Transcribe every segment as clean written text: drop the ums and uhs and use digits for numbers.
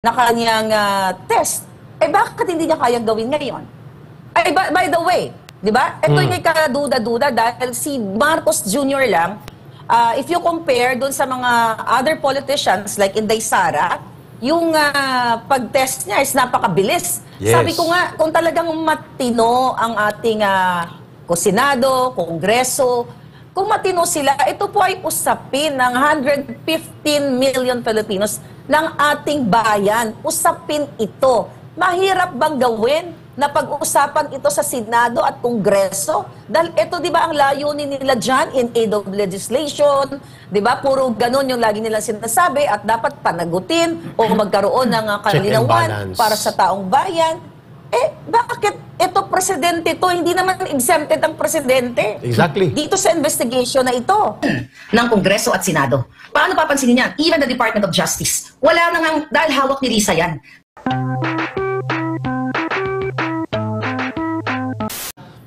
na kanyang test. Bakit hindi niya kayang gawin ngayon? By the way, di ba? Ito yung may kaduda-duda dahil si Marcos Jr. lang, if you compare dun sa mga other politicians like Inday Sara, yung pag-test niya is napakabilis. Yes. Sabi ko nga, kung talagang matino ang ating Senado, Kongreso, kung matino sila, ito po ay usapin ng 115 million Filipinos ng ating bayan. Usapin ito. Mahirap bang gawin na pag-usapan ito sa Senado at Kongreso? Dahil ito, di ba, ang layunin nila dyan in aid of legislation, di ba? Puro ganun yung lagi nilang sinasabi at dapat panagutin o magkaroon ng kalinawan para sa taong bayan. Bakit ito presidente to? Hindi naman exempted ang presidente. Exactly. Dito sa investigation na ito. Ng Kongreso at Senado. Paano papansinin yan? Even the Department of Justice. Wala nang dahil hawak ni Risa yan.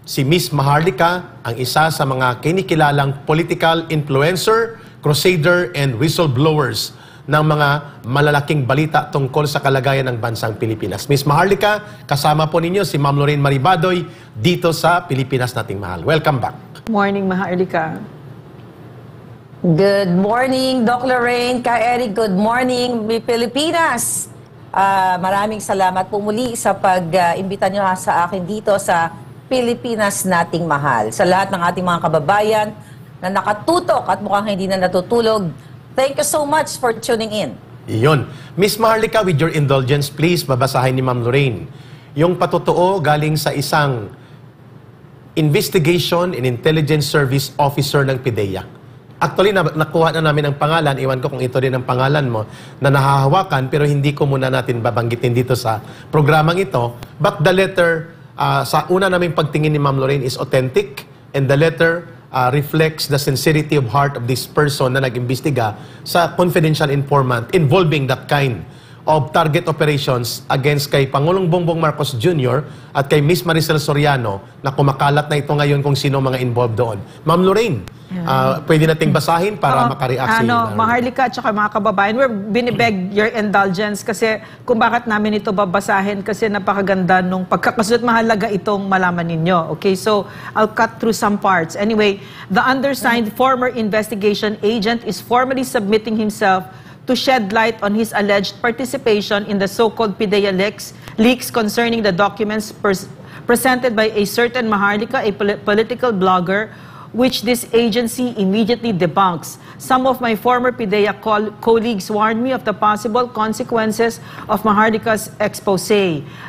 Si Miss Maharlika ang isa sa mga kinikilalang political influencer, crusader, and whistleblowers ng mga malalaking balita tungkol sa kalagayan ng bansang Pilipinas. Miss Maharlika, kasama po ninyo si Ma'am Lorraine Maribadoy dito sa Pilipinas Nating Mahal. Welcome back. Morning, Maharlika. Good morning, Doc Lorraine, Ka Eric. Good morning, Pilipinas. Maraming salamat po muli sa pag-imbita nyo sa akin dito sa Pilipinas Nating Mahal. Sa lahat ng ating mga kababayan na nakatutok at mukhang hindi na natutulog, thank you so much for tuning in. Iyon. Miss Maharlika, with your indulgence, please, babasahin ni Ma'am Lorraine yung patotoo galing sa isang Investigation and Intelligence Service Officer ng PIDEA. Actually, nakuha na namin ang pangalan. Iwan ko kung ito rin ang pangalan mo na nahahawakan, pero hindi ko muna natin babanggitin dito sa programang ito. But the letter, sa una naming pagtingin ni Ma'am Lorraine is authentic, and the letter reflects the sincerity of heart of this person na nag-imbestiga sa confidential informant involving that kind of target operations against kay Pangulong Bongbong Marcos Jr. at kay Miss Maricel Soriano na kumakalat na ito ngayon kung sino mga involved doon. Ma'am Lorraine, pwede nating basahin para makareact si Maharlika at saka mga kababayan, we're binibeg your indulgence kasi kung bakit namin ito babasahin kasi napakaganda nung pagkakasulat, mahalaga itong malaman ninyo. Okay, so I'll cut through some parts. Anyway, the undersigned former investigation agent is formally submitting himself to shed light on his alleged participation in the so-called PIDEA leaks concerning the documents presented by a certain Maharlika, a political blogger, which this agency immediately debunks. Some of my former PIDEA colleagues warned me of the possible consequences of Maharlika's expose.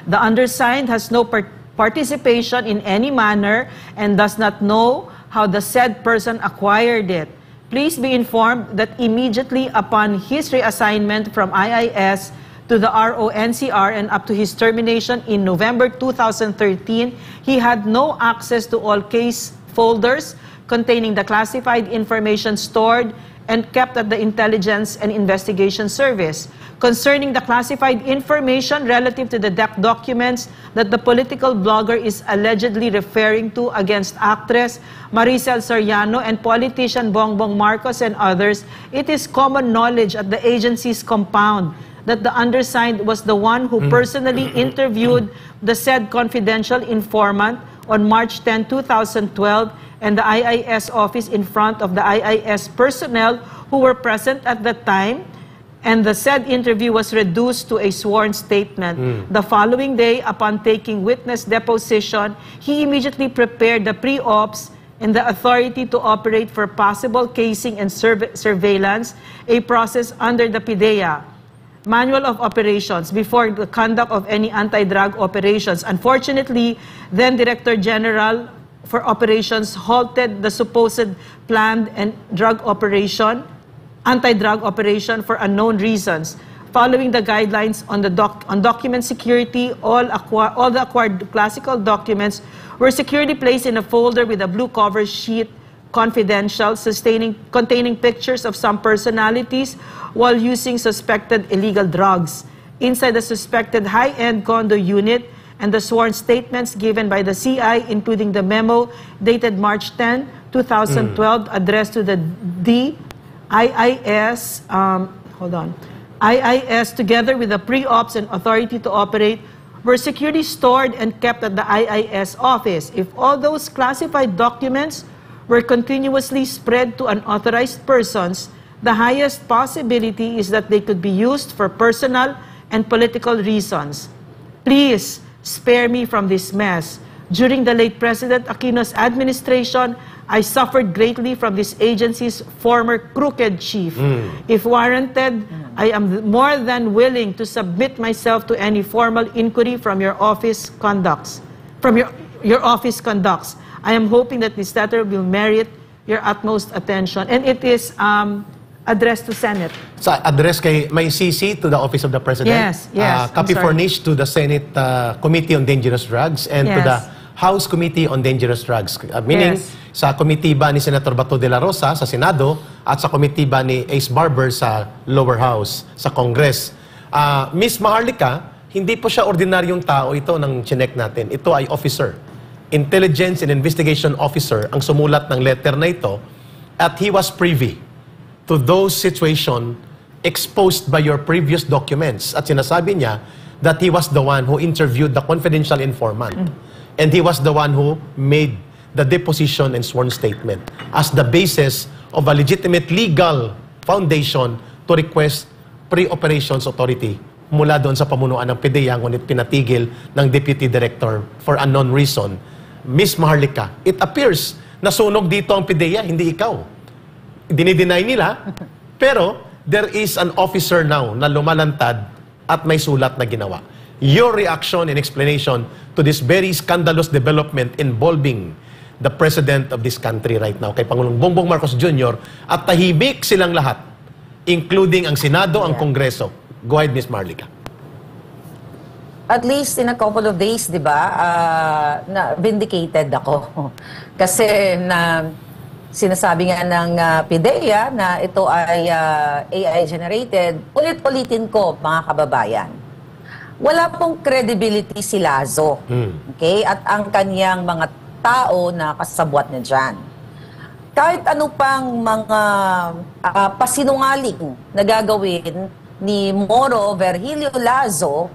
The undersigned has no participation in any manner and does not know how the said person acquired it. Please be informed that immediately upon his reassignment from IIS to the RONCR and up to his termination in November 2013, he had no access to all case folders containing the classified information stored and kept at the Intelligence and Investigation Service. Concerning the classified information relative to the documents that the political blogger is allegedly referring to against actress Maricel Soriano and politician Bongbong Marcos and others, it is common knowledge at the agency's compound that the undersigned was the one who personally interviewed the said confidential informant on March 10, 2012, and the IIS office in front of the IIS personnel who were present at that time, and the said interview was reduced to a sworn statement. The following day, upon taking witness deposition, he immediately prepared the pre-ops and the authority to operate for possible casing and surveillance, a process under the PIDEA Manual of Operations before the conduct of any anti-drug operations. Unfortunately, then Director General for Operations halted the supposed planned and anti-drug operation for unknown reasons. Following the guidelines on document security, all the acquired classical documents were securely placed in a folder with a blue cover sheet, confidential, containing pictures of some personalities while using suspected illegal drugs. Inside the suspected high-end condo unit, and the sworn statements given by the CI, including the memo dated March 10, 2012, addressed to the IIS, IIS, together with the pre-ops and authority to operate, were securely stored and kept at the IIS office. If all those classified documents were continuously spread to unauthorized persons, the highest possibility is that they could be used for personal and political reasons. Please spare me from this mess. During the late President Aquino's administration, I suffered greatly from this agency's former crooked chief. If warranted, I am more than willing to submit myself to any formal inquiry from your office conducts. Your office conducts. I am hoping that this letter will merit your utmost attention. And it is addressed to Senate. Sa address kay may CC to the Office of the President. Yes, yes. Copy I'm sorry. furnished to the Senate Committee on Dangerous Drugs and to Yes. the House Committee on Dangerous Drugs. Meaning, Yes. sa komitiba ni Senator Bato de la Rosa sa Senado at sa komitiba ni Ace Barber sa Lower House, sa Congress. Miss Maharlika, hindi po siya ordinaryong tao ito ng chinek natin. Ito ay officer. Intelligence and Investigation Officer ang sumulat ng letter na ito at he was privy to those situation exposed by your previous documents. At sinasabi niya that he was the one who interviewed the confidential informant. And he was the one who made the deposition and sworn statement as the basis of a legitimate legal foundation to request pre-operations authority mula doon sa pamunuan ng PDEA, ngunit pinatigil ng Deputy Director for unknown reason. Miss Maharlika, it appears na sunog dito ang PDEA, hindi ikaw. Dinideny nila, pero there is an officer now na lumalantad at may sulat na ginawa. Your reaction and explanation to this very scandalous development involving the President of this country right now, kay Pangulong Bongbong Marcos Jr., at tahimik silang lahat, including ang Senado, ang Kongreso. Go ahead, Ms. Marlica. At least in a couple of days, di ba, na vindicated ako. Kasi na sinasabi nga ng PDEA na ito ay AI-generated. Ulit-ulitin ko, mga kababayan. Wala pong credibility si Lazo. Okay? At ang kanyang mga tao na kasabwat niya dyan. Kahit ano pang mga pasinungaling na gagawin ni Moro Virgilio Lazo,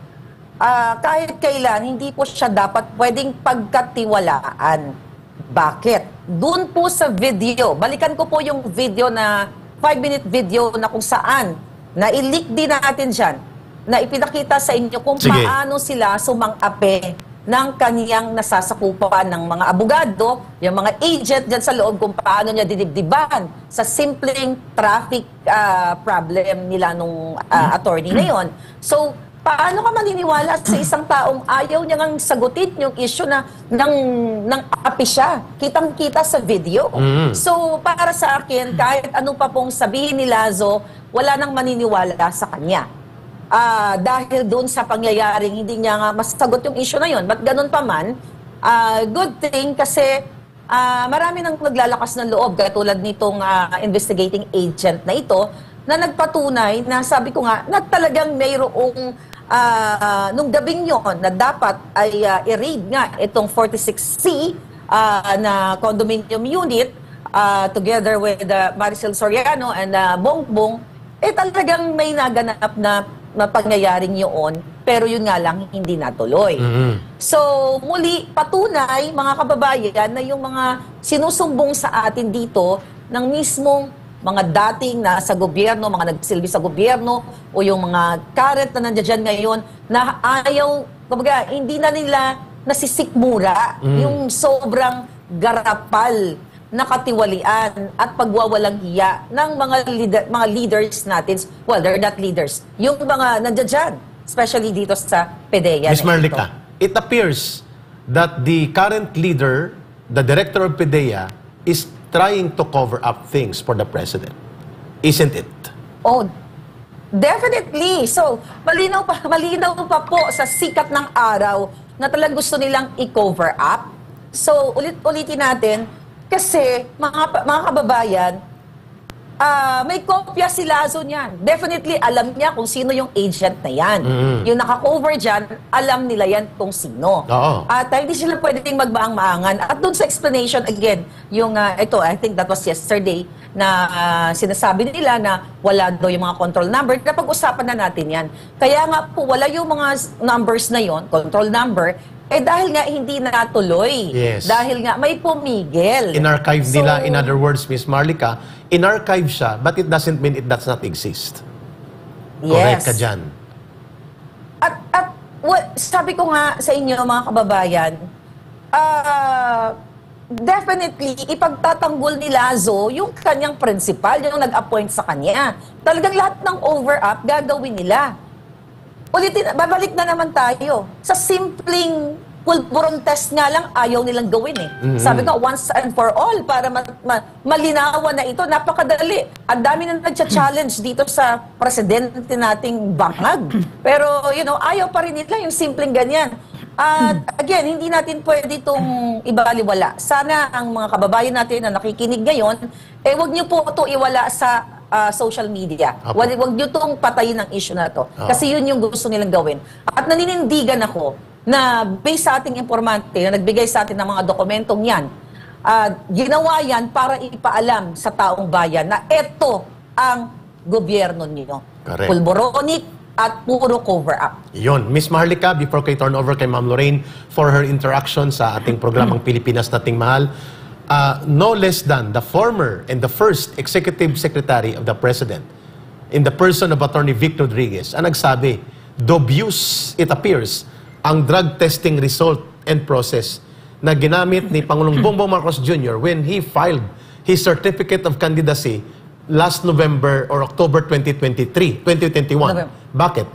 kahit kailan, hindi po siya dapat pwedeng pagkatiwalaan. Bakit? Doon po sa video, balikan ko po yung video na 5-minute video na kung saan, na i-leak din natin dyan, na ipinakita sa inyo kung Sige. paano sila sumang-ape ng kaniyang nasasakupan ng mga abogado, yung mga agent dyan sa loob, kung paano niya didibdiban sa simpleng traffic problem nila nung attorney na yon. So, paano ka maniniwala sa isang taong ayaw niya ngang sagutin yung issue na ng api siya? Kitang-kita sa video. So, para sa akin, kahit ano pa pong sabihin ni Lazo, wala nang maniniwala sa kanya. Dahil doon sa pangyayaring hindi niya nga masagot yung issue na yon. But ganun pa man, good thing kasi marami nang naglalakas ng loob katulad nitong investigating agent na ito na nagpatunay na sabi ko nga na talagang mayroong nung gabing yon na dapat ay i-raid nga itong 46C na condominium unit together with Maricel Soriano and Bongbong, talagang may naganap na pangyayaring yun, pero yun nga lang hindi natuloy. So, muli, patunay, mga kababayan, na yung mga sinusumbong sa atin dito ng mismong mga dating nasa gobyerno, mga nagsilbi sa gobyerno, o yung mga current na nandiyan ngayon, na ayaw, kumbaga, hindi na nila nasisikmura yung sobrang garapal na katiwalian at pagwawalang hiya ng mga leaders natin. Well, they're not leaders. Yung mga nandiyan, especially dito sa PDEA. Ms. Marlica, it appears that the current leader, the director of PDEA, is trying to cover up things for the president. Isn't it? Oh, definitely. So, malinaw pa po sa sikat ng araw na talagang gusto nilang i-cover up. So, ulit-ulitin natin, kasi mga kababayan, may kopya si Lazo niyan. Definitely, alam niya kung sino yung agent na yan. Yung naka-cover dyan, alam nila yan kung sino. Oo. At hindi sila pwedeng magbaang-maangan. At doon sa explanation, again, yung ito, I think that was yesterday, na sinasabi nila na wala daw yung mga control number. Napag-usapan na natin yan. Kaya nga po, wala yung mga numbers na yon, control number, dahil nga hindi natuloy. Yes. Dahil nga may pumigil. In-archive So, nila, in other words, Miss Marlica, in-archive siya, but it doesn't mean it does not exist. Correct ka dyan. At sabi ko nga sa inyo, mga kababayan, definitely, ipagtatanggol ni Lazo yung kanyang principal, yung nag-appoint sa kanya. Talagang lahat ng over-up gagawin nila. Ulitin, babalik na naman tayo. Sa simpleng pulburon test nga lang, ayaw nilang gawin eh. Sabi ko, once and for all, para malinawan na ito, napakadali. Ang dami na nagcha-challenge dito sa presidente nating bangag. Pero, ayaw pa rin nila yung simpleng ganyan. At again, hindi natin pwede itong ibaliwala. Sana ang mga kababayan natin na nakikinig ngayon, wag niyo po ito iwala sa social media. Apo. Wag niyo itong patayin ng issue na to. Kasi yun yung gusto nilang gawin. At naninindigan ako na based sa ating informante na nagbigay sa atin ng mga dokumentong yan, ginawa yan para ipaalam sa taong bayan na ito ang gobyerno niyo. Correct. Pulboronic at puro cover-up. Yun. Miss Marlica, before kay turn over kay Ma'am Lorraine for her interaction sa ating programang Pilipinas Nating Mahal, no less than the former and the first executive secretary of the president in the person of Attorney Vic Rodriguez ang nagsabi, dubious, it appears, ang drug testing result and process na ginamit ni Pangulong Bongbong Marcos Jr. when he filed his certificate of candidacy last November or October 2021. Bakit?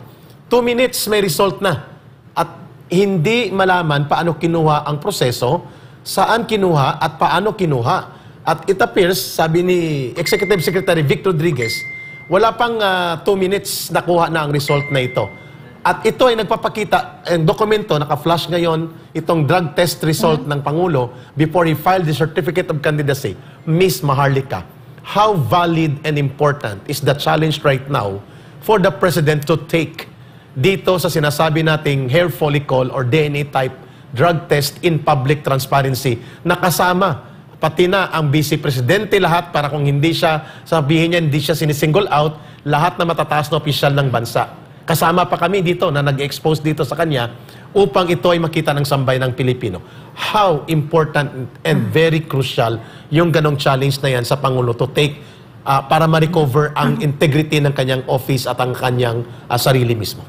2 minutes may result na. At hindi malaman paano kinuha ang proseso, saan kinuha at paano kinuha. At it appears, sabi ni Executive Secretary Vic Rodriguez, wala pang 2 minutes nakuha na ang result na ito. At ito ay nagpapakita, ang dokumento, naka-flash ngayon, itong drug test result ng Pangulo before he filed the certificate of candidacy. Miss Maharlika, how valid and important is the challenge right now for the President to take dito sa sinasabi nating hair follicle or DNA type drug test in public transparency na kasama pati na ang Vice Presidente lahat para kung hindi siya, sabihin niya hindi siya sinisingle out, lahat na matataas na opisyal ng bansa. Kasama pa kami dito na nag-expose dito sa kanya upang ito ay makita ng sambay ng Pilipino. How important and very crucial yung ganong challenge na yan sa Pangulo to take para ma-recover ang integrity ng kanyang office at ang kanyang sarili mismo.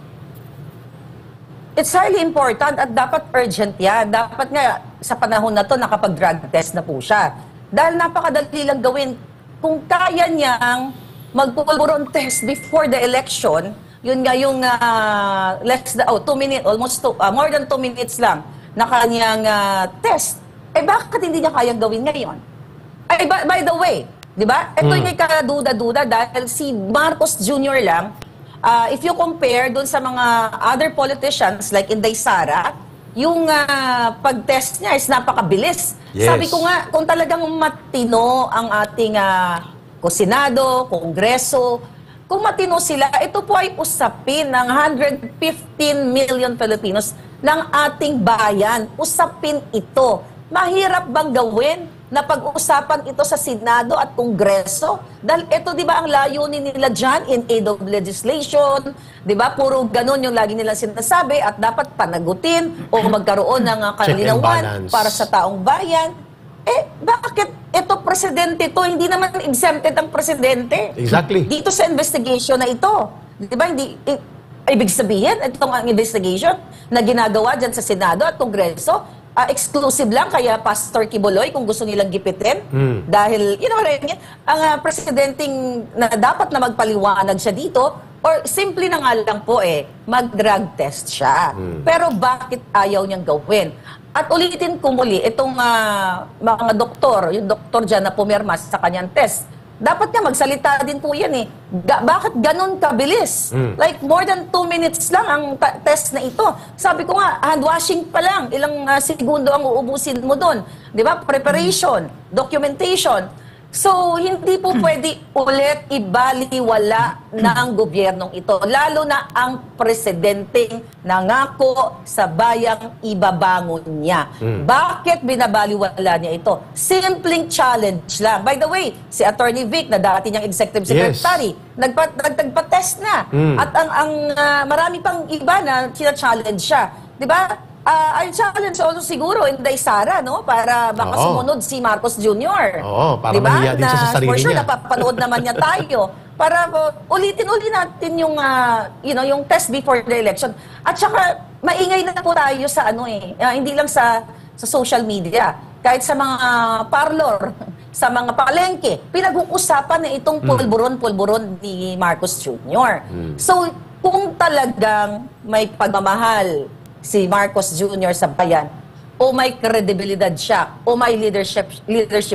It's highly important at dapat urgent yan. Dapat nga sa panahon na to nakapag-drug test na po siya. Dahil napakadali lang gawin. Kung kaya niyang magpupulburon test before the election, yun nga yung less than 2 minutes, almost more than 2 minutes lang na kanyang test. Bakit hindi niya kayang gawin ngayon? By the way, di ba? Ito yung may kaduda-duda dahil si Marcos Jr. lang, if you compare dun sa mga other politicians like Inday Sara, yung pag-test niya is napakabilis. Yes. Sabi ko nga, kung talagang matino ang ating Senado, Kongreso, kung matino sila, ito po ay usapin ng 115 million Filipinos ng ating bayan. Usapin ito. Mahirap bang gawin na pag-uusapan ito sa Senado at Kongreso? Dahil ito, di ba, ang layunin nila dyan in aid of legislation, di ba? Puro ganun yung lagi nilang sinasabi at dapat panagutin o magkaroon ng kalinawan para sa taong bayan. Bakit ito presidente to? Hindi naman exempted ang presidente. Exactly. Dito sa investigation na ito. Di ba? Ibig sabihin, itong ang investigation na ginagawa dyan sa Senado at Kongreso, exclusive lang kaya Pastor Kibuloy kung gusto nilang gipitin. Dahil, ang presidenteng na dapat na magpaliwanag siya dito, or simple na nga lang po mag-drug test siya. Pero bakit ayaw niyang gawin? At ulitin ko muli, itong mga doktor, yung doktor dyan na pumirma sa kanyang test, dapat nga magsalita din po yan bakit ganun kabilis? Like more than 2 minutes lang ang test na ito. Sabi ko nga, hand washing pa lang, ilang segundo ang uubusin mo doon. Di ba? Preparation, documentation. So, hindi po pwede ulit ibaliwala ng gobyernong ito. Lalo na ang presidenteng nangako sa bayang ibabangon niya. Bakit binabaliwala niya ito? Simpleng challenge lang. By the way, si Attorney Vic, na dati niyang executive secretary, nagpa-test na. At ang marami pang iba na challenge siya. Di ba? I'll challenge also siguro Inday Sara, no? Para baka sumunod si Marcos Jr. Oo, para diba? mahiya din siya sa sarili for sure, niya. napapanood naman niya tayo. Para ulitin-ulit natin yung, yung test before the election. At saka, maingay na po tayo sa hindi lang sa social media. Kahit sa mga parlor, sa mga palengke, pinag-uusapan na itong pulburon-pulburon ni Marcos Jr. So, kung talagang may pagmamahal si Marcos Jr. sa bayan, o may kredibilidad siya, o may leadership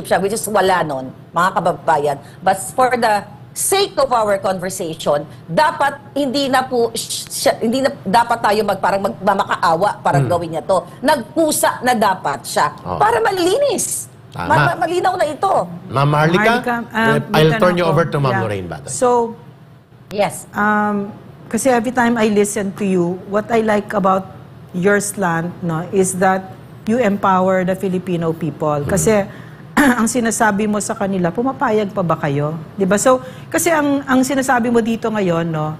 siya, which is wala nun, mga kababayan. But for the sake of our conversation, dapat hindi na dapat tayo parang magmamakaawa para gawin niya to. Nagkusa na dapat siya para malinis. Tama. Malinaw na ito. Ma'am Marlica, I'll turn you over to Ma'am Lorraine Batay. So, Yes. kasi every time I listen to you, what I like about your slant, no, is that you empower the Filipino people. Kasi ang sinasabi mo sa kanila, pumapayag pa ba kayo? 'Di ba? So, kasi ang sinasabi mo dito ngayon, no,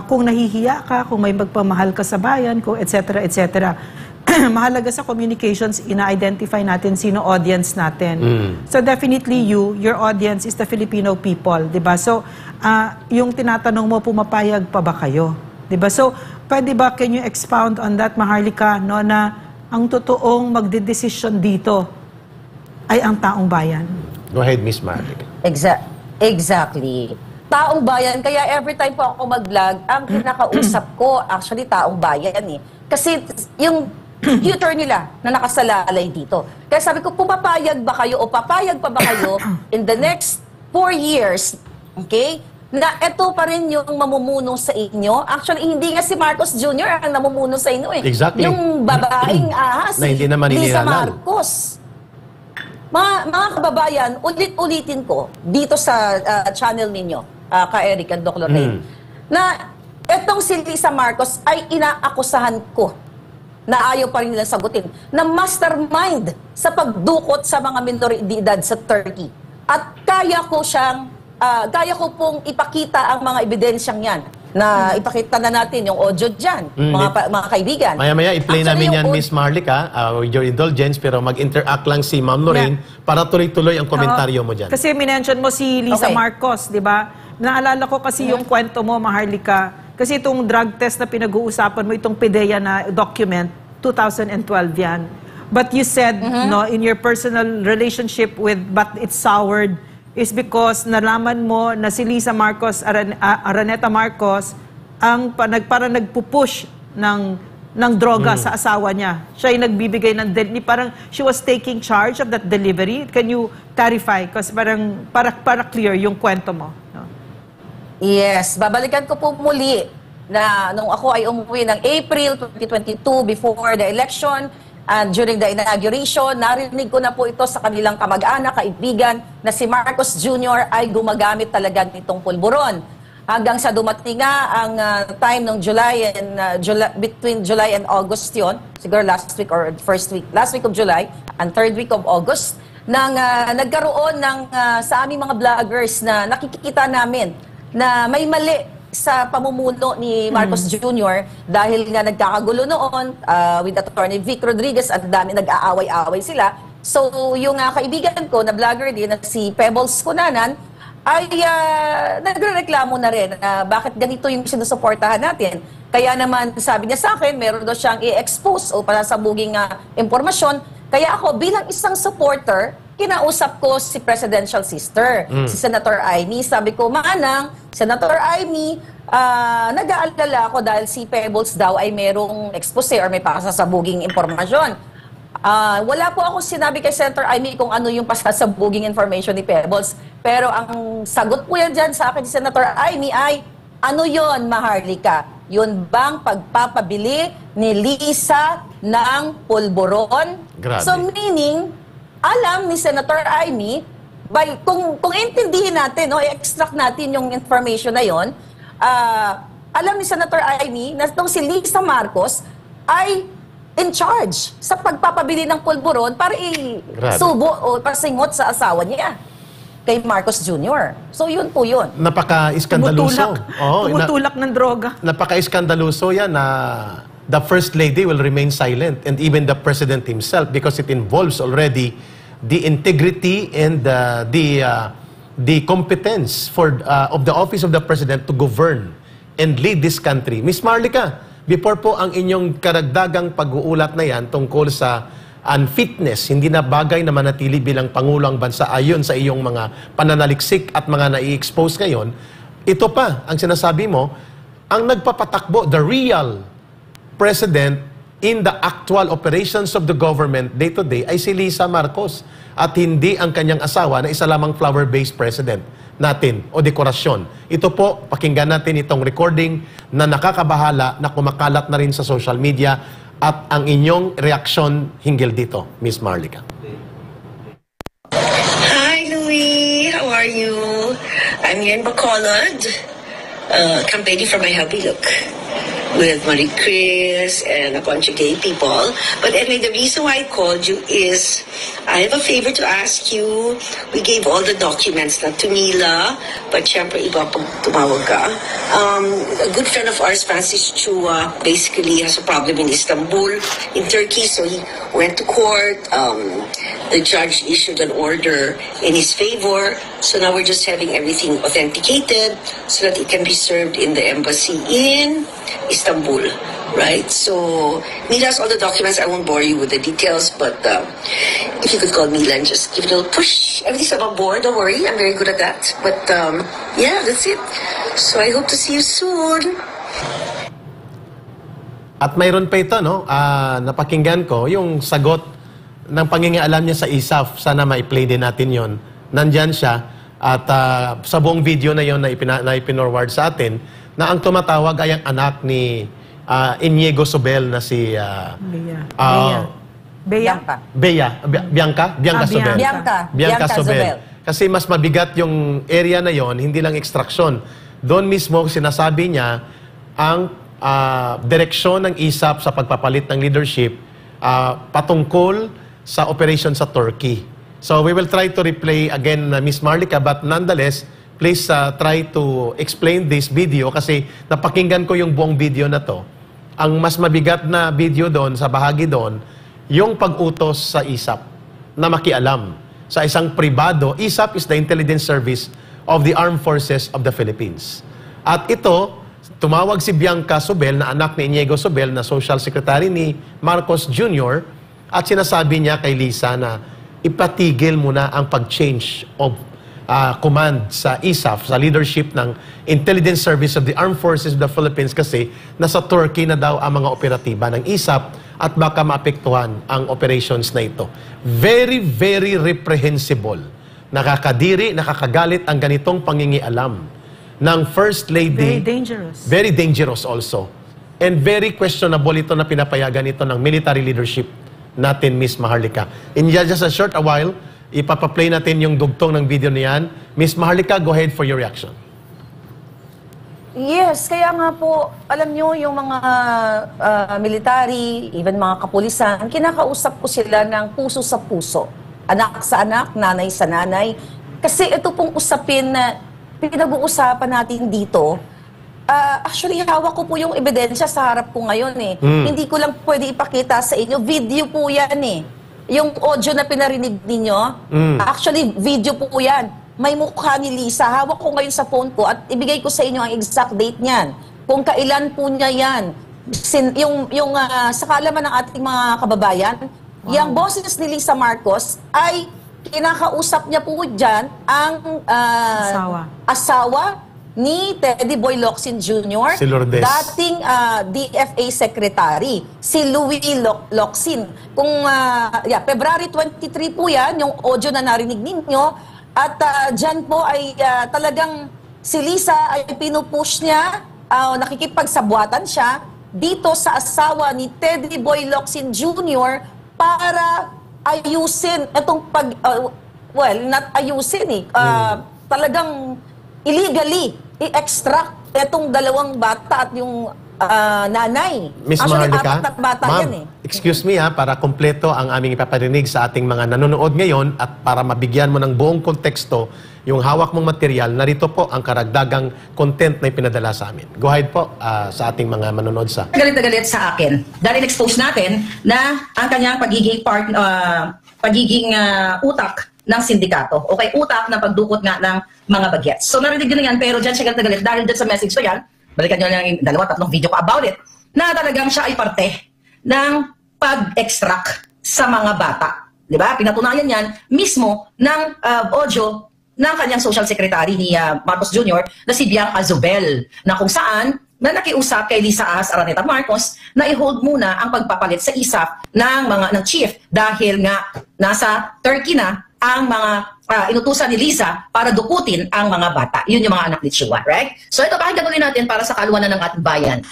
kung nahihiya ka, kung may magpamahal ka sa bayan, kung etc. etc. Mahalaga sa communications, ina-identify natin sino audience natin. So definitely your audience is the Filipino people, 'di ba? So yung tinatanong mo, pumapayag pa ba kayo? 'Di ba? So pwede ba, can you expound on that, Maharlika, no, na ang totoong magdedesisyon dito ay ang taong bayan? Go ahead, Miss Marlica. Exactly. Taong bayan, kaya every time po ako mag-vlog, ang kinakausap ko, actually, taong bayan eh. Kasi yung future nila na nakasalalay dito. Kaya sabi ko, pumapayag ba kayo o papayag pa ba kayo in the next 4 years, okay, na ito pa rin yung mamumuno sa inyo? Actually, hindi nga si Marcos Jr. ang namumuno sa inyo eh. Exactly. Yung babaeng Na hindi naman Lisa inilalang. Marcos. Mga kababayan, ulit-ulitin ko dito sa channel ninyo, ka Eric and Doc Lorraine, na etong si Lisa Marcos ay inaakusahan ko na ayaw pa rin nilang sagutin, na mastermind sa pagdukot sa mga minoridad sa Turkey. At kaya ko pong ipakita ang mga ebidensyang yan, na ipakita na natin yung audio dyan, mga kaibigan. Maya-maya, i-play Actually, namin yan, yung Miss Marlica, with your indulgence, pero mag-interact lang si Ma'am Lorraine para tuloy-tuloy ang komentaryo mo dyan. Kasi minention mo si Lisa Okay. Marcos, di ba? Naalala ko kasi yung kwento mo, Maharlika. Kasi itong drug test na pinag-uusapan mo, itong PDEA na document, 2012 yan. But you said, no, in your personal relationship with but it's soured, is because nalaman mo na si Lisa Marcos, Araneta Marcos, ang parang nagpupush ng droga sa asawa niya. Siya ay nagbibigay ng parang she was taking charge of that delivery. Can you clarify? Kasi para clear yung kwento mo. No? Yes, babalikan ko po muli na nung ako ay umuwi ng April 2022 before the election and during the inauguration, narinig ko na po ito sa kanilang kamag-anak, kaibigan, na si Marcos Jr. ay gumagamit talaga nitong pulburon. Hanggang sa dumating nga ang time ng between July and August yon, siguro last week or last week of July and third week of August, nang nagkaroon ng sa aming mga vloggers na nakikita namin na may mali sa pamumuno ni Marcos Jr. dahil nga nagkakagulo noon with Attorney Vic Rodriguez at dami nag-aaway-aaway sila. So yung kaibigan ko na vlogger din na si Pebbles Cunanan ay nagrereklamo na rin bakit ganito yung sinusuportahan natin. Kaya naman sabi niya sa akin, meron daw siyang i-expose o pasasabuging impormasyon. Kaya ako bilang isang supporter, kinausap ko si presidential sister, si Senator Amy. Sabi ko, Manang, Senator Amy, nag-aalala ako dahil si Pebbles daw ay merong expose or may pasasabuging impormasyon. Wala po ako sinabi kay Senator Amy kung ano yung pasasabuging information ni Pebbles. Pero ang sagot po yan dyan sa akin ni Senator Amy ay, ano yon, Maharlika? Yun bang pagpapabili ni Lisa ng pulburon? Grabe. So meaning, alam ni Senator Amy kung intindihin natin, no, i-extract natin yung information na yon, alam ni Senator Amy na itong si Lisa Marcos ay in charge sa pagpapabili ng pulburon para isubo o pasingot sa asawa niya kay Marcos Jr. So yun po yun. Napaka-iskandaluso. Tumutulak ng droga. Napaka-iskandaluso yan na the First Lady will remain silent and even the President himself because it involves already the integrity and the competence of the Office of the President to govern and lead this country. Miss Marlica, before po ang inyong karagdagang pag-uulat na yan tungkol sa unfitness, hindi na bagay na manatili bilang Pangulo ang bansa ayon sa iyong mga pananaliksik at mga nai-expose ngayon, ito pa ang sinasabi mo, ang nagpapatakbo, the real President in the actual operations of the government day-to-day ay si Lisa Marcos at hindi ang kanyang asawa na isa lamang flower-based president natin o dekorasyon. Ito po, pakinggan natin itong recording na nakakabahala na kumakalat na rin sa social media at ang inyong reaksyon hinggil dito, Miss Marlica. Hi, Louie. How are you? I'm here in Bacolod, campaigning for my hubby look with Marie Chris and a bunch of gay people. But anyway, the reason why I called you is I have a favor to ask you. We gave all the documents not to Mila, but syempre iba pag tumawag ka. A good friend of ours, Francis Chua, basically has a problem in Istanbul, in Turkey, so he went to court. The judge issued an order in his favor, so now we're just having everything authenticated so that it can be served in the embassy in Istanbul, right? So Mila has all the documents. I won't bore you with the details, but if you could call Mila and just give it a little push. Everything's above board, don't worry. I'm very good at that. But yeah, that's it. So I hope to see you soon. At mayroon pa ito, no? Napakinggan ko yung sagot ng pangingialam niya sa ISAF. Sana ma-play din natin yon. Nandyan siya. At sa buong video na yon na ipinorward sa atin, na ang tumatawag ay ang anak ni Inigo Sobel na si Bianca Sobel. Bianca Sobel. Kasi mas mabigat yung area na yon, hindi lang extraction. Doon mismo sinasabi niya ang direksyon ng ISAF sa pagpapalit ng leadership patungkol sa operation sa Turkey. So we will try to replay again Miss Marlica, but nonetheless, please try to explain this video kasi napakinggan ko yung buong video na to. Ang mas mabigat na video doon, sa bahagi doon, yung pag-utos sa ISAF na makialam sa isang pribado. ISAF is the intelligence service of the Armed Forces of the Philippines. At ito, tumawag si Bianca Sobel na anak ni Inigo Sobel na Social Secretary ni Marcos Jr. at sinasabi niya kay Lisa na ipatigil muna ang pag-change of command sa ISAF, sa leadership ng Intelligence Service of the Armed Forces of the Philippines kasi nasa Turkey na daw ang mga operatiba ng ISAF at baka maapektuhan ang operations na ito. Very, very reprehensible. Nakakadiri, nakakagalit ang ganitong pangingialam ng First Lady. Very dangerous. Very dangerous also. And very questionable ito na pinapayagan ito ng military leadership natin, Miss Maharlika. In just a short while, ipapaplay natin yung dugtong ng video niyan. Miss Maharlika, go ahead for your reaction. Yes, kaya nga po, alam nyo, yung mga military, even mga kapulisan, kinakausap ko sila ng puso sa puso. Anak sa anak, nanay sa nanay. Kasi ito pong usapin na pinag-uusapan natin dito, actually, hawak ko po yung ebidensya sa harap ko ngayon eh. Hindi ko lang pwede ipakita sa inyo. Video po yan eh. Yung audio na pinarinig ninyo, actually, video po yan. May mukha ni Lisa. Hawak ko ngayon sa phone ko at ibigay ko sa inyo ang exact date niyan. Kung kailan po niya yan. Sa kaalaman ng ating mga kababayan, yung boses ni Lisa Marcos ay kinakausap niya po dyan ang asawa ni Teddy Boy Locsin Jr., si Lourdes, dating DFA Secretary, si Louie Locsin. Kung, February 23 po yan, yung audio na narinig ninyo, at dyan po ay talagang si Lisa ay pinupush niya, nakikipagsabwatan siya dito sa asawa ni Teddy Boy Locsin Jr. para ayusin itong well, not ayusin eh. Talagang illegally i-extract etong dalawang bata at yung nanay. Miss Actually, Maharlika, 4 na bata ma'am, yan eh. excuse me para kompleto ang aming ipaparinig sa ating mga nanonood ngayon at para mabigyan mo ng buong konteksto yung hawak mong material, narito po ang karagdagang content na ipinadala sa amin. Go ahead po sa ating mga manonood sa... Galit na galit sa akin dahil expose natin na ang kanyang pagiging utak ng sindikato o kay utak na pagdukot nga ng mga bagets. So narinig nyo na yan, pero dyan siya galit na galit dahil dyan sa message ko yan, balikan nyo lang yung 2-3 video ko about it, na talagang siya ay parte ng pag-extract sa mga bata. Diba? Pinatunayan yan mismo ng audio ng kanyang social secretary ni Marcos Jr. na si Bianca Zubel, na kung saan na nakiusap kay Lisa Ahas Araneta Marcos na i-hold muna ang pagpapalit sa ISAF ng chief dahil nga nasa Turkey na ang mga inutusan ni Lisa para dukutin ang mga bata. Yun yung mga anak ni Chua, right? So ito, pakinggan ulit natin para sa kaluwanan ng ating bayan.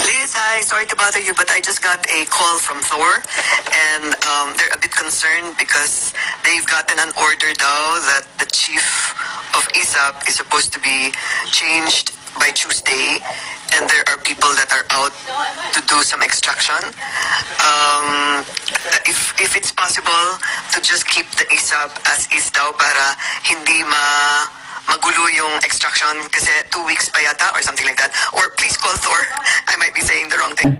Liz, hi. Sorry to bother you, but I just got a call from Thor, and they're a bit concerned because they've gotten an order now that the chief of ISAP is supposed to be changed by Tuesday, and there are people that are out to do some extraction. If it's possible to just keep the ISAP as is daw para hindi magulo yung extraction kasi 2 weeks pa yata or something like that. Or please call Thor. I might be saying the wrong thing.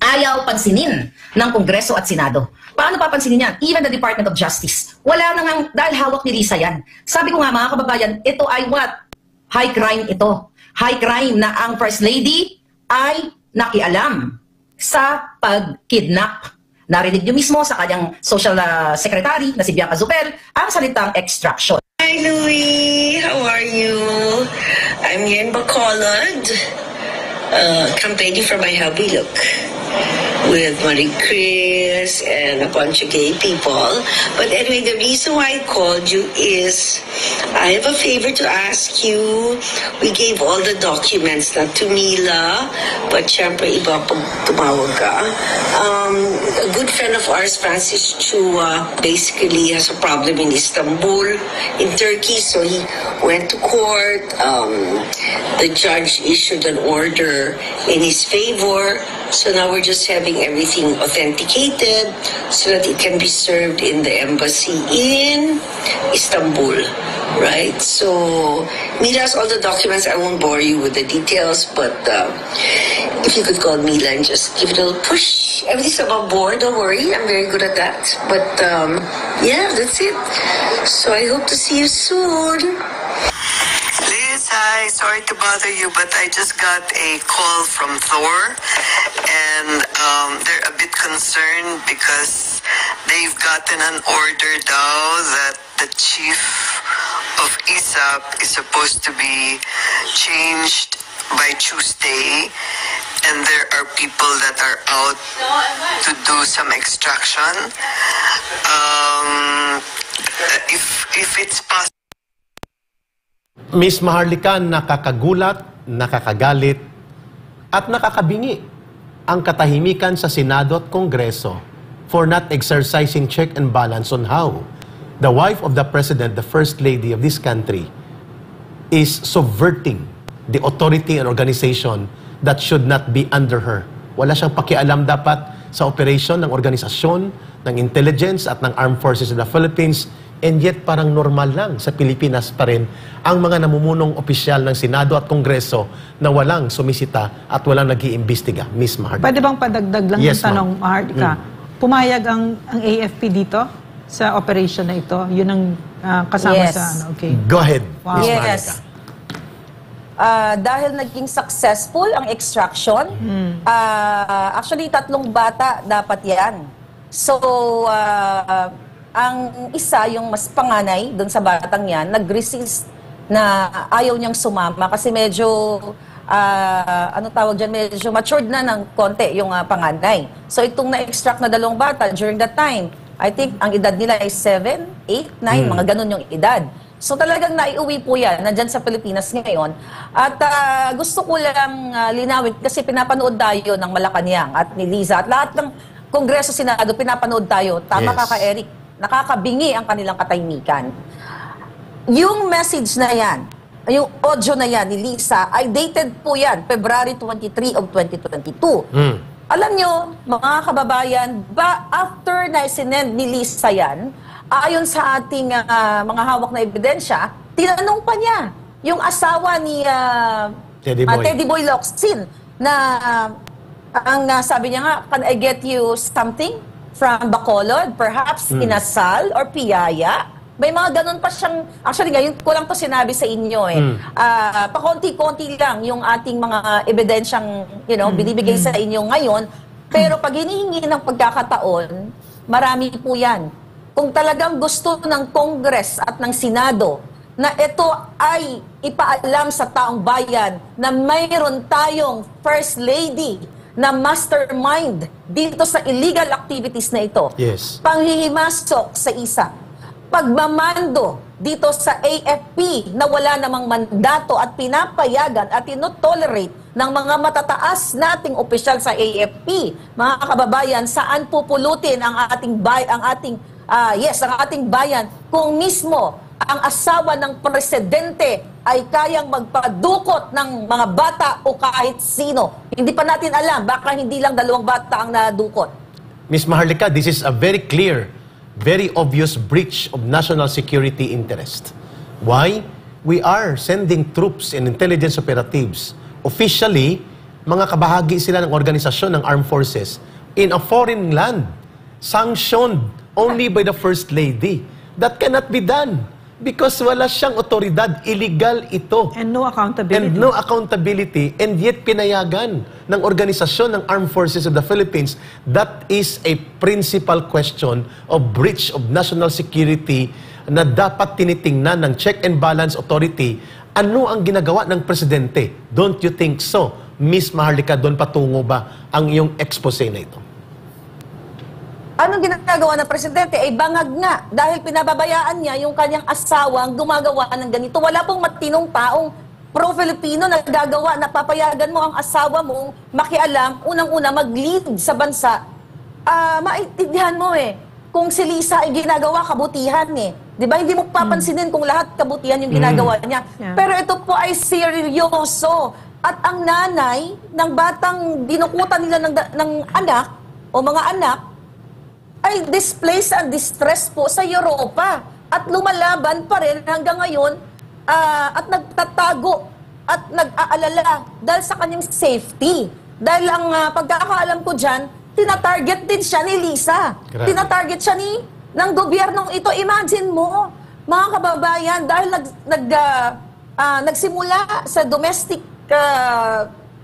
Ayaw pansinin ng Kongreso at Senado. Paano papansinin yan? Even the Department of Justice. Wala nang dahil hawak ni Lisa yan. Sabi ko nga mga kababayan, ito ay what? High crime ito. High crime na ang First Lady ay nakialam sa pag-kidnap. Narinig niyo mismo sa kanyang social secretary na si Bianca Zubel ang salitang extraction. Hi, Louie. How are you? I'm Yen Bacolod, campaigning for my hubby look with Marie Chris and a bunch of gay people. But anyway, the reason why I called you is I have a favor to ask you. We gave all the documents, not to Mila, but syempre iba pag tumawag ka. A good friend of ours, Francis Chua, basically has a problem in Istanbul, in Turkey, so he went to court. The judge issued an order in his favor. So now we're just having everything authenticated so that it can be served in the embassy in Istanbul, right? So Mila has all the documents. I won't bore you with the details, but if you could call Mila and just give it a little push. Everything's above board, don't worry. I'm very good at that. But yeah, that's it. So I hope to see you soon. Liz, hi. Sorry to bother you, but I just got a call from Thor, and they're a bit concerned because they've gotten an order now that the chief of ISAP is supposed to be changed by Tuesday, and there are people that are out to do some extraction. If it's possible. Miss Maharlika, nakakagulat, nakakagalit, at nakakabingi ang katahimikan sa Senado at Kongreso for not exercising check and balance on how the wife of the President, the First Lady of this country, is subverting the authority and organization that should not be under her. Wala siyang pakialam dapat sa operation ng organisasyon, ng intelligence at ng armed forces of the Philippines, and yet parang normal lang sa Pilipinas pa rin ang mga namumunong opisyal ng Senado at Kongreso na walang sumisita at walang nag-iimbestiga. Miss Maharlika. Pwede bang padagdag lang Yes, yung tanong, ma'am. Maharlika? Pumayag ang AFP dito sa operation na ito? Yun ang kasama Yes. sa ano? Okay. Go ahead, Wow. Miss Yes. Maharlika. Dahil naging successful ang extraction, actually 3 bata dapat yan. So, ang isa, yung mas panganay doon sa batang yan, nag-resist na ayaw niyang sumama kasi medyo, ano tawag dyan, medyo matured na ng konti yung panganay. So, itong na-extract na 2 bata during that time, I think ang edad nila ay 7, 8, 9, mga ganun yung edad. So talagang naiuwi po yan, nandyan sa Pilipinas ngayon. At gusto ko lang linawin kasi pinapanood tayo ng Malacanang at ni Liza at lahat ng Kongreso, Senado, pinapanood tayo. Tama Yes. ka, Eric, nakakabingi ang kanilang katahimikan. Yung message na yan, yung audio na yan ni Lisa, ay dated po yan, February 23 of 2022. Alam nyo, mga kababayan, after na sinend ni Lisa yan, ayon sa ating mga hawak na ebidensya, tinanong pa niya yung asawa ni Teddy Boy Locsin na ang sabi niya nga, can I get you something from Bacolod? Perhaps inasal or piyaya? May mga ganun pa siyang, actually ngayon ko lang to sinabi sa inyo pakonti-konti lang yung ating mga ebidensyang, binibigay sa inyo ngayon. Pero pag hinihingi ng pagkakataon, marami po yan. Kung talagang gusto ng Congress at ng Senado na ito ay ipaalam sa taong bayan na mayroon tayong First Lady na mastermind dito sa illegal activities na ito. Yes. Panghihimasok sa isa. Pagmamando dito sa AFP na wala namang mandato at pinapayagan at tinotolerate ng mga matataas nating opisyal sa AFP. Mga kababayan, saan pupulutin ang ating bayan kung mismo ang asawa ng presidente ay kayang magpadukot ng mga bata o kahit sino. Hindi pa natin alam, baka hindi lang 2 bata ang nadukot. Ms. Maharlika, this is a very clear, very obvious breach of national security interest. Why? We are sending troops and intelligence operatives. Officially, mga kabahagi sila ng organisasyon ng armed forces in a foreign land, sanctioned only by the First Lady. That cannot be done because wala siyang otoridad. Illegal ito. And no accountability. And no accountability, and yet pinayagan ng organisasyon ng Armed Forces of the Philippines. That is a principal question of breach of national security na dapat tinitingnan ng check and balance authority. Ano ang ginagawa ng presidente? Don't you think so? Ms. Maharlika, doon patungo ba ang iyong expose na ito? Anong ginagawa ng presidente? Ay bangag nga. Dahil pinababayaan niya yung kanyang asawang gumagawa ng ganito. Wala pong matinong taong pro-Filipino na gagawa, na papayagan mo ang asawa mong makialam, unang-una mag-lead sa bansa. Maintindihan mo kung si Lisa ay ginagawa kabutihan Di ba? Hindi mo papansinin kung lahat kabutihan yung ginagawa niya. Yeah. Pero ito po ay seryoso. At ang nanay ng batang dinukutan nila ng anak o mga anak ay displaced and distressed po sa Europa. At lumalaban pa rin hanggang ngayon at nagtatago at nag-aalala dahil sa kanyang safety. Dahil ang pagkakaalam ko dyan, tinatarget din siya ni Lisa. Grabe. Tinatarget siya ng gobyernong ito. Imagine mo, mga kababayan, dahil nagsimula sa domestic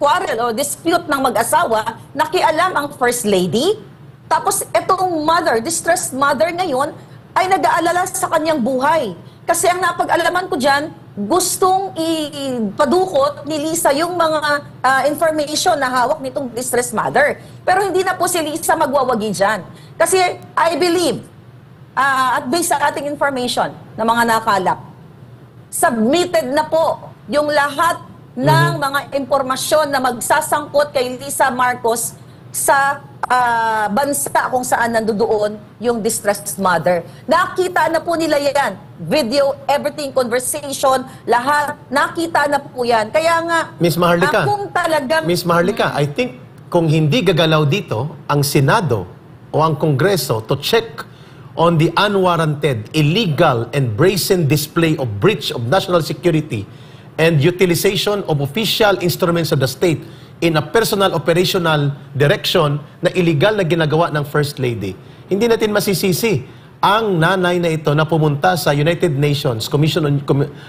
quarrel o dispute ng mag-asawa, nakialam ang First Lady. Tapos itong mother, distressed mother ngayon, ay nag-aalala sa kanyang buhay. Kasi ang napag-alaman ko dyan, gustong ipadukot ni Lisa yung mga information na hawak nitong distressed mother. Pero hindi na po si Lisa magwawagi dyan. Kasi I believe, at based sa ating information na mga nakalap, submitted na po yung lahat ng mga impormasyon na magsasangkot kay Lisa Marcos sa bansa kung saan nandoon yung distressed mother. Nakita na po nila yan. Video, everything, conversation, lahat. Nakita na po yan. Kaya nga, Ms. Maharlika, kung talagang... Ms. Maharlika, I think kung hindi gagalaw dito ang Senado o ang Kongreso to check on the unwarranted, illegal, and brazen display of breach of national security and utilization of official instruments of the state in a personal operational direction na illegal na ginagawa ng First Lady, hindi natin masisisi ang nanay na ito na pumunta sa United Nations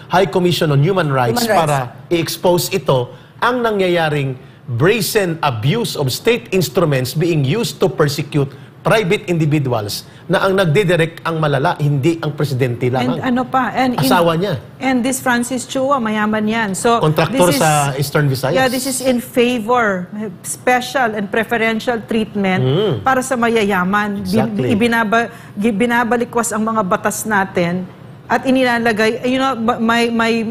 High Commission on Human Rights para i-expose ito ang nangyayaring brazen abuse of state instruments being used to persecute private individuals na ang nagdidirect ang malala, hindi ang presidente lamang. And asawa niya. And this Francis Chua, mayaman yan. So, kontraktor sa Eastern Visayas. Yeah, this is in favor, special and preferential treatment para sa mayayaman. Exactly. Binabalikwas ang mga batas natin at inilalagay,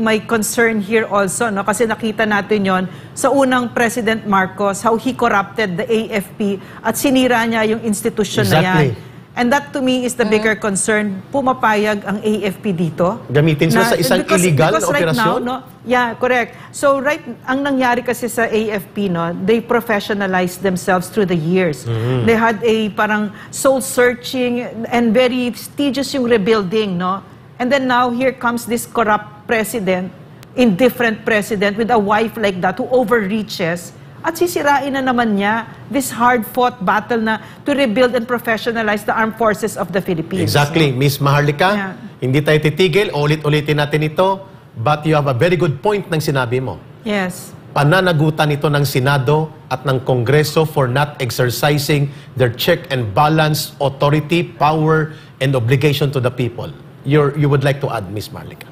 my concern here also, no, kasi nakita natin yon sa unang President Marcos, how he corrupted the AFP at sinira niya yung institution na yan. And that to me is the bigger concern. Pumapayag ang AFP dito. Gamitin sila sa isang illegal na right operasyon? now, yeah, correct. So ang nangyari kasi sa AFP, they professionalized themselves through the years. They had a parang soul-searching and very tedious yung rebuilding, no? And then now, here comes this corrupt president, indifferent president with a wife like that who overreaches. At sisirain na naman niya this hard-fought battle na to rebuild and professionalize the armed forces of the Philippines. Exactly. Miss Maharlika, Yeah. hindi tayo titigil. Ulit-ulitin natin ito. But you have a very good point ng sinabi mo. Yes. Pananagutan ito ng Senado at ng Kongreso for not exercising their check and balance authority, power, and obligation to the people. You would like to add, Miss Maharlika?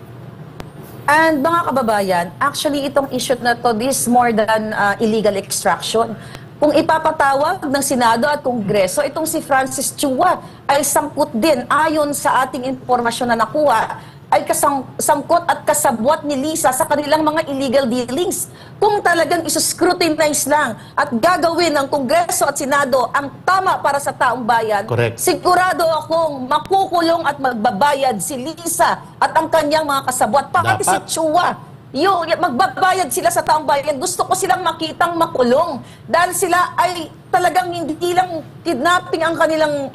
And mga kababayan, actually itong issue na to, this is more than illegal extraction. Kung ipapatawag ng Senado at Kongreso, itong si Francis Chua ay sangkot din ayon sa ating impormasyon na nakuha, ay sangkot at kasabwat ni Lisa sa kanilang mga illegal dealings. Kung talagang isuscrutinize lang at gagawin ng Kongreso at Senado ang tama para sa taong bayan, Correct. sigurado akong makukulong at magbabayad si Lisa at ang kanyang mga kasabwat. Pati si Dapat. Chua, yung magbabayad sila sa taong bayan. Gusto ko silang makitang makulong dahil sila ay talagang hindi lang kidnapping ang kanilang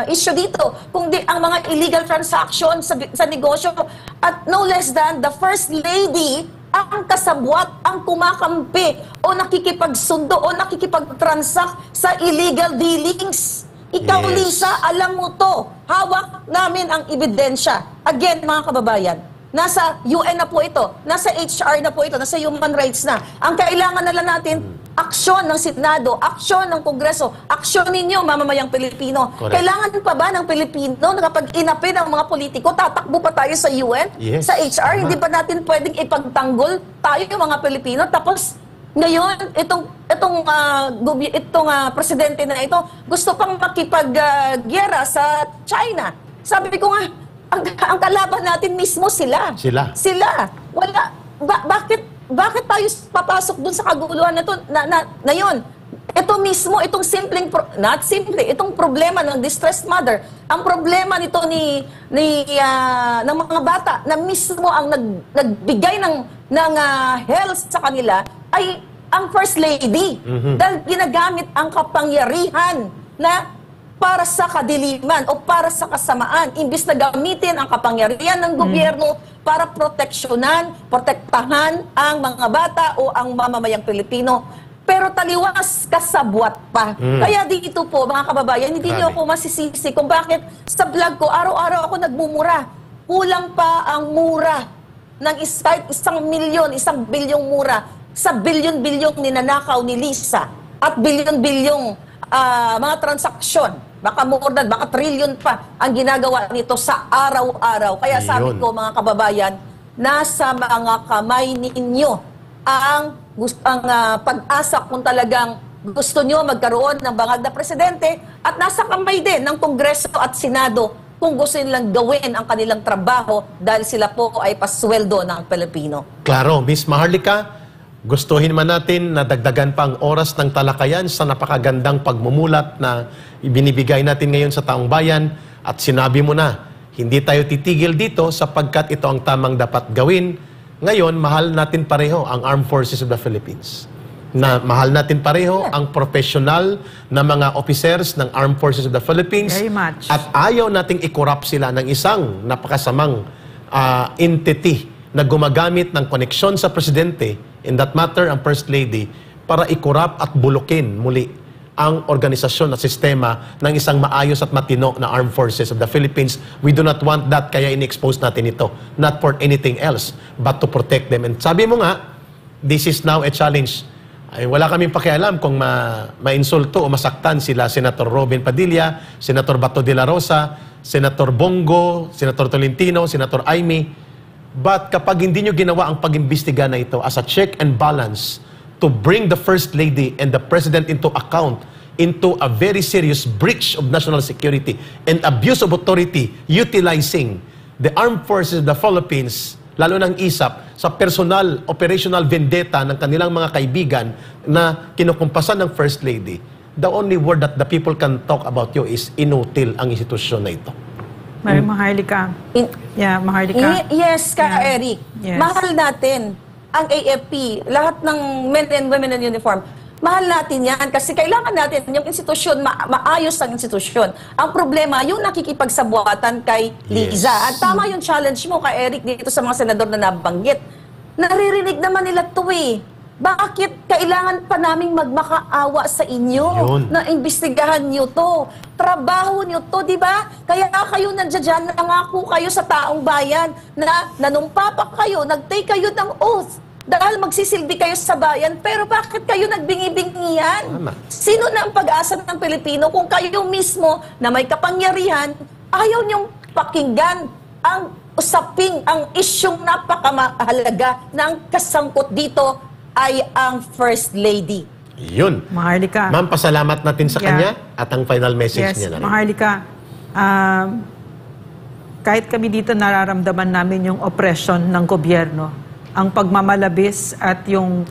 issue dito, kundi ang mga illegal transaction sa negosyo. At no less than the First Lady ang kasabwat, ang kumakampi o nakikipagsundo o nakikipagtransact sa illegal dealings. Ikaw, Yes. Lisa, alam mo to. Hawak namin ang ebidensya. Again, mga kababayan, nasa UN na po ito, nasa HR na po ito, nasa human rights na. Ang kailangan na lang natin, aksyon ng Senado, aksyon ng Kongreso, aksyon ninyo, mamamayang Pilipino. Correct. Kailangan pa ba ng Pilipino na kapag inapin ang mga politiko, tatakbo pa tayo sa UN, Yes, sa HR? tama. Hindi ba natin pwedeng ipagtanggol tayo yung mga Pilipino? Tapos, ngayon, itong presidente na ito, gusto pang makipag-gyera sa China. Sabi ko nga, ang kalaban natin mismo sila. Sila. Wala. Bakit tayo papasok dun sa kaguluhan na to na yun? Ito mismo, itong itong problema ng distressed mother, ang problema nito ng mga bata na mismo ang nagbigay ng health sa kanila ay ang First Lady. Dahil ginagamit ang kapangyarihan na para sa kadiliman o para sa kasamaan, imbis na gamitin ang kapangyarihan ng gobyerno para protektahan ang mga bata o ang mamamayang Pilipino. Pero taliwas, kasabwat pa. Kaya dito po, mga kababayan, hindi niyo ako masisisi kung bakit sa vlog ko, araw-araw ako nagmumura. Kulang pa ang mura ng kahit 1 milyon, 1 bilyong mura sa bilyon-bilyong ninanakaw ni Lisa at bilyon-bilyong mga transaksyon. Baka more than, baka trillion pa ang ginagawa nito sa araw-araw. Kaya sabi ko, mga kababayan, nasa mga kamay ninyo ang pag-asa kung talagang gusto nyo magkaroon ng bangag na presidente at nasa kamay din ng Kongreso at Senado kung gusto nilang gawin ang kanilang trabaho dahil sila po ay pasweldo ng Pilipino. Klaro, Miss Maharlika, gustuhin man natin na dagdagan pa ang oras ng talakayan sa napakagandang pagmumulat na ibinibigay natin ngayon sa taong bayan at sinabi mo na, hindi tayo titigil dito sapagkat ito ang tamang dapat gawin. Ngayon, mahal natin pareho ang Armed Forces of the Philippines. Mahal natin pareho ang professional na mga officers ng Armed Forces of the Philippines. Very much. At ayaw nating i-corrupt sila ng isang napakasamang entity na gumagamit ng koneksyon sa presidente, in that matter, ang First Lady, para i-corrupt at bulukin muli ang organisasyon at sistema ng isang maayos at matino na Armed Forces of the Philippines. We do not want that, kaya in-expose natin ito. Not for anything else, but to protect them. And sabi mo nga, this is now a challenge. Ay, wala kaming pakialam kung ma-insulto o masaktan sila Senator Robin Padilla, Senator Bato de la Rosa, Senator Bongo, Senator Tolentino, Senator Aimee. But kapag hindi nyo ginawa ang pag-imbestiga na ito as a check and balance to bring the First Lady and the President into account into a very serious breach of national security and abuse of authority utilizing the Armed Forces of the Philippines, lalo ng ISAP, sa operational vendetta ng kanilang mga kaibigan na kinukumpasan ng First Lady, the only word that the people can talk about you is inutil ang institusyon na ito. Mary Maharlika. Maharlika. Yes, Yeah. Eric. Yes. Mahal natin ang AFP, lahat ng men and women in uniform. Mahal natin yan kasi kailangan natin yung institusyon, maayos ang institusyon. Ang problema, yung nakikipagsabuatan kay Liza. Yes. At tama yung challenge mo kay Eric dito sa mga senador na nabanggit. Naririnig naman nila to eh. Bakit kailangan pa naming magmakaawa sa inyo Yun. na imbestigahan nyo to? Trabaho nyo to, di ba? Kaya kayo nandiyan dyan, nangako kayo sa taong bayan na nanumpa pa kayo, nag-take kayo ng oath. Dahil magsisilbi kayo sa bayan, pero bakit kayo nagbingi-bingihan? Tama. Sino na ang pag-asa ng Pilipino kung kayo mismo na may kapangyarihan, ayaw niyong pakinggan ang usaping, ang isyong napakamahalaga ng kasangkot dito ay ang First Lady. Yun. Maharlika. Ma'am, pasalamat natin sa Yeah. kanya at ang final message Yes, niya na rin. Maharlika, kahit kami dito nararamdaman namin yung oppression ng gobyerno, ang pagmamalabis at yung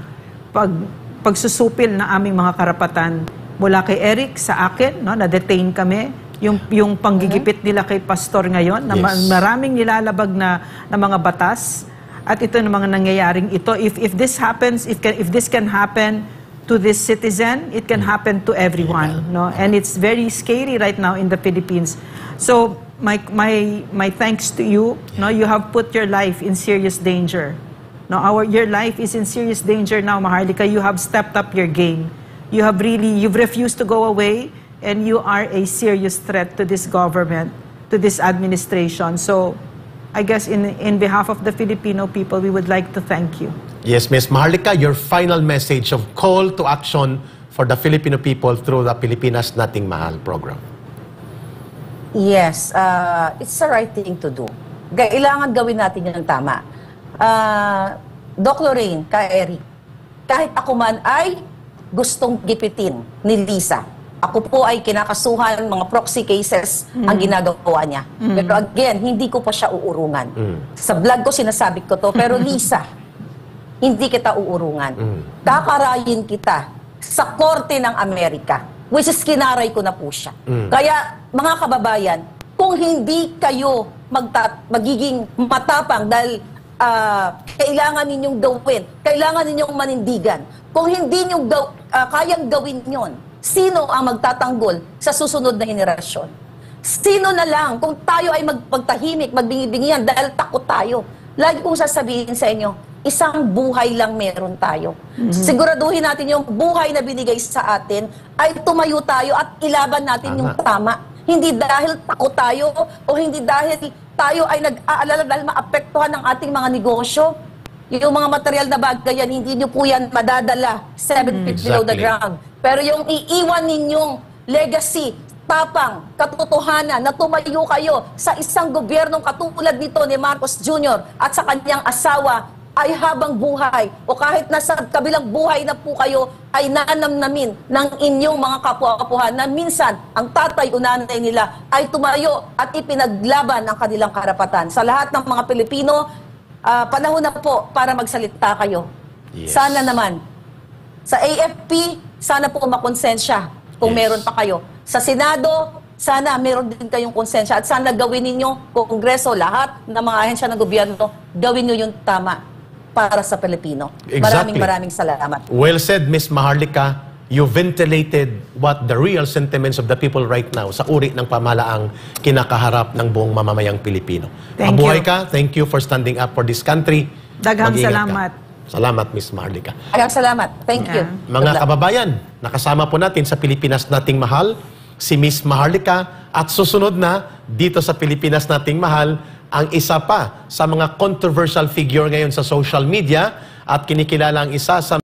pagsusupil na aming mga karapatan mula kay Eric sa akin, no, na-detain kami, yung panggigipit nila kay pastor ngayon, na Yes. maraming nilalabag na mga batas, at ito ng mga nangyayaring ito. If this happens, if this can happen to this citizen, it can happen to everyone, no? And it's very scary right now in the Philippines. So my thanks to you. No, you have put your life in serious danger. No, your life is in serious danger now, Maharlika. You have stepped up your game. You've refused to go away, and you are a serious threat to this government, to this administration. So I guess in behalf of the Filipino people, we would like to thank you. Yes, Ms. Maharlika, your final message of call to action for the Filipino people through the Pilipinas Nating Mahal program. Yes, it's the right thing to do. Kailangan gawin natin yung tama. Doc Lorraine, kay Eric, kahit ako man ay gustong gipitin ni Liza, ako po ay kinakasuhan, mga proxy cases ang ginagawa niya. Pero again, hindi ko pa siya uurungan. Sa vlog ko sinasabi ko to, pero Liza, hindi kita uurungan. Kakarayin kita sa Korte ng Amerika, which is kinaray ko na po siya. Kaya, mga kababayan, kung hindi kayo magiging matapang dahil kailangan ninyong gawin, kailangan ninyong manindigan, kung hindi nyo kayang gawin yon, sino ang magtatanggol sa susunod na henerasyon? Sino na lang kung tayo ay magtahimik, magbingi-bingihan dahil takot tayo? Lagi kong sasabihin sa inyo, isang buhay lang meron tayo. Siguraduhin natin yung buhay na binigay sa atin ay tumayo tayo at ilaban natin yung tama. Hindi dahil takot tayo o hindi dahil tayo ay nag-aalala dahil maapektuhan ng ating mga negosyo. Yung mga material na bagay yan, hindi nyo po yan madadala 7 feet below the ground. Pero yung iiwan ninyong legacy, tapang, katotohanan na tumayo kayo sa isang gobyernong katulad nito ni Marcos Jr. at sa kanyang asawa ay habang buhay o kahit nasa kabilang buhay na po kayo ay nanamnamin ng inyong mga kapwa-kapuhan na minsan ang tatay o nanay nila ay tumayo at ipinaglaban ang kanilang karapatan. Sa lahat ng mga Pilipino, panahon na po para magsalita kayo. Yes. Sana naman. Sa AFP, sana po makonsensya kung meron pa kayo. Sa Senado, sana meron din kayong konsensya at sana gawin ninyo, Kongreso, lahat ng mga ahensya ng gobyerno, gawin nyo yung tama para sa Pilipino. Exactly. Maraming salamat. Well said, Ms. Maharlika. You ventilated what the real sentiments of the people right now sa uri ng pamahalaang kinakaharap ng buong mamamayang Pilipino. Thank Mabuhay you. ka. Thank you for standing up for this country. Daghang Mag-ingat ka. salamat. Salamat, Ms. Maharlika. Maraming salamat. Thank you. Yeah. Mga kababayan, nakasama po natin sa Pilipinas Nating Mahal si Ms. Maharlika at susunod na dito sa Pilipinas Nating Mahal ang isa pa sa mga controversial figure ngayon sa social media at kinikilala ang isa sa